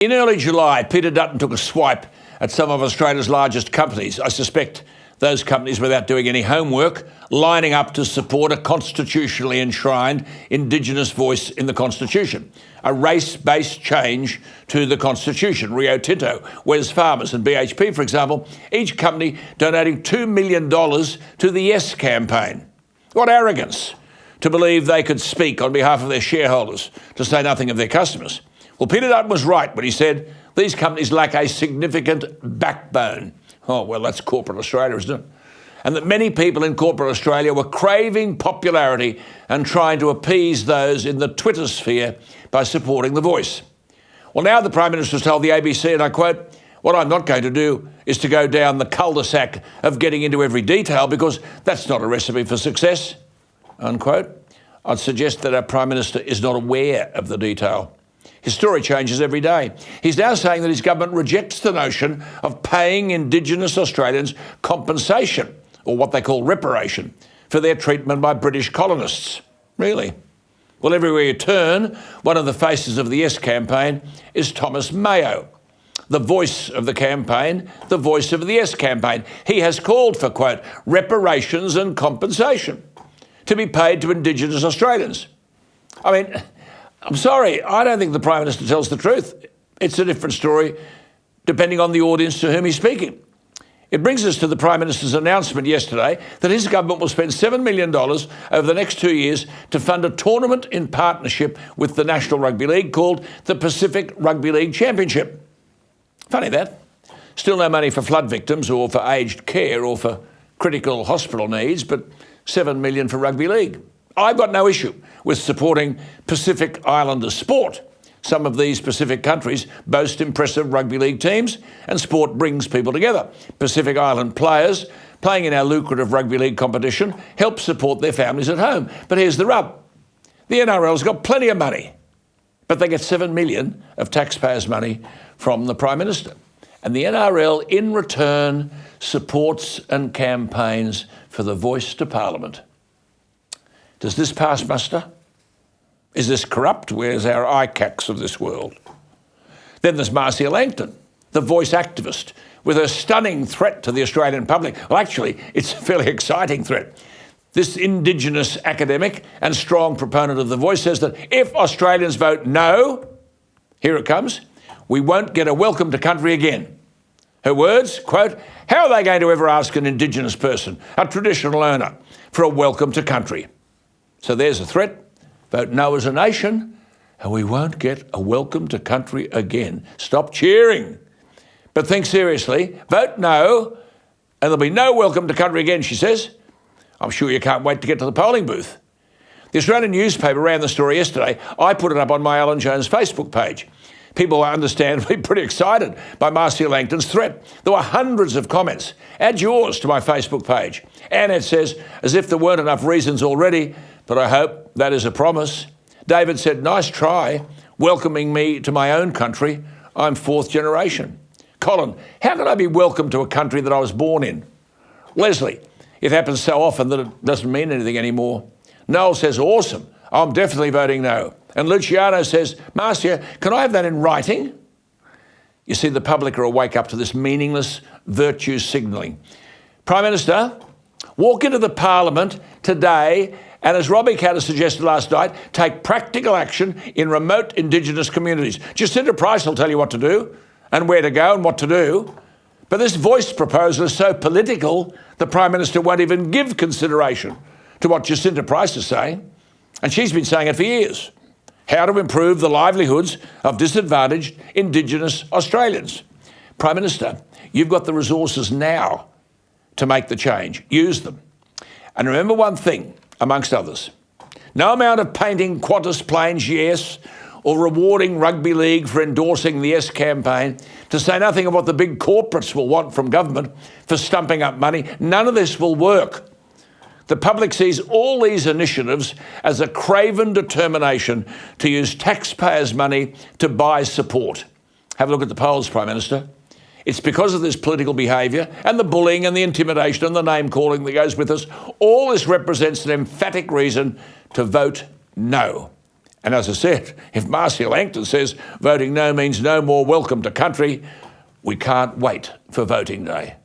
In early July, Peter Dutton took a swipe at some of Australia's largest companies. I suspect those companies, without doing any homework, lining up to support a constitutionally enshrined Indigenous voice in the Constitution. A race-based change to the Constitution. Rio Tinto, Wes Farmers and BHP, for example, each company donating $2 million to the Yes campaign. What arrogance to believe they could speak on behalf of their shareholders, to say nothing of their customers. Well, Peter Dutton was right when he said these companies lack a significant backbone. Oh, well, that's corporate Australia, isn't it? And that many people in corporate Australia were craving popularity and trying to appease those in the Twitter sphere by supporting the voice. Well, now the Prime Minister's told the ABC, and I quote, "What I'm not going to do is to go down the cul-de-sac of getting into every detail because that's not a recipe for success," unquote. I'd suggest that our Prime Minister is not aware of the detail. His story changes every day. He's now saying that his government rejects the notion of paying Indigenous Australians compensation, or what they call reparation, for their treatment by British colonists. Really? Well, everywhere you turn, one of the faces of the Yes campaign is Thomas Mayo, the voice of the campaign, the voice of the Yes campaign. He has called for, quote, reparations and compensation to be paid to Indigenous Australians. I mean, I'm sorry, I don't think the Prime Minister tells the truth. It's a different story depending on the audience to whom he's speaking. It brings us to the Prime Minister's announcement yesterday that his government will spend $7 million over the next 2 years to fund a tournament in partnership with the National Rugby League called the Pacific Rugby League Championship. Funny that. Still no money for flood victims or for aged care or for critical hospital needs, but $7 million for rugby league. I've got no issue with supporting Pacific Islander sport. Some of these Pacific countries boast impressive rugby league teams, and sport brings people together. Pacific Island players playing in our lucrative rugby league competition help support their families at home. But here's the rub. The NRL's got plenty of money, but they get $7 million of taxpayers' money from the Prime Minister. And the NRL, in return, supports and campaigns for the voice to Parliament. Does this pass muster? Is this corrupt? Where's our ICACs of this world? Then there's Marcia Langton, the voice activist, with her stunning threat to the Australian public. Well, actually, it's a fairly exciting threat. This Indigenous academic and strong proponent of the voice says that if Australians vote no, here it comes, we won't get a welcome to country again. Her words, quote, "How are they going to ever ask an Indigenous person, a traditional owner, for a welcome to country?" So there's a threat. Vote no as a nation, and we won't get a welcome to country again. Stop cheering. But think seriously. Vote no, and there'll be no welcome to country again, she says. I'm sure you can't wait to get to the polling booth. The Australian newspaper ran the story yesterday. I put it up on my Alanjones Facebook page. People are understandably pretty excited by Marcia Langton's threat. There were hundreds of comments. Add yours to my Facebook page. Annette says, as if there weren't enough reasons already, but I hope that is a promise. David said, nice try, welcoming me to my own country. I'm fourth generation. Colin, how can I be welcome to a country that I was born in? Leslie, it happens so often that it doesn't mean anything anymore. Noel says, awesome, I'm definitely voting no. And Luciano says, Marcia, can I have that in writing? You see, the public are awake up to this meaningless virtue signalling. Prime Minister, walk into the Parliament today and, as Robbie Catter suggested last night, take practical action in remote Indigenous communities. Jacinta Price will tell you what to do and where to go and what to do. But this voice proposal is so political, the Prime Minister won't even give consideration to what Jacinta Price is saying. And she's been saying it for years. How to improve the livelihoods of disadvantaged Indigenous Australians. Prime Minister, you've got the resources now to make the change. Use them. And remember one thing, amongst others. No amount of painting Qantas planes yes or rewarding rugby league for endorsing the Yes campaign, to say nothing of what the big corporates will want from government for stumping up money. None of this will work. The public sees all these initiatives as a craven determination to use taxpayers' money to buy support. Have a look at the polls, Prime Minister. It's because of this political behaviour and the bullying and the intimidation and the name-calling that goes with us. All this represents an emphatic reason to vote no. And as I said, if Marcia Langton says voting no means no more welcome to country, we can't wait for voting day.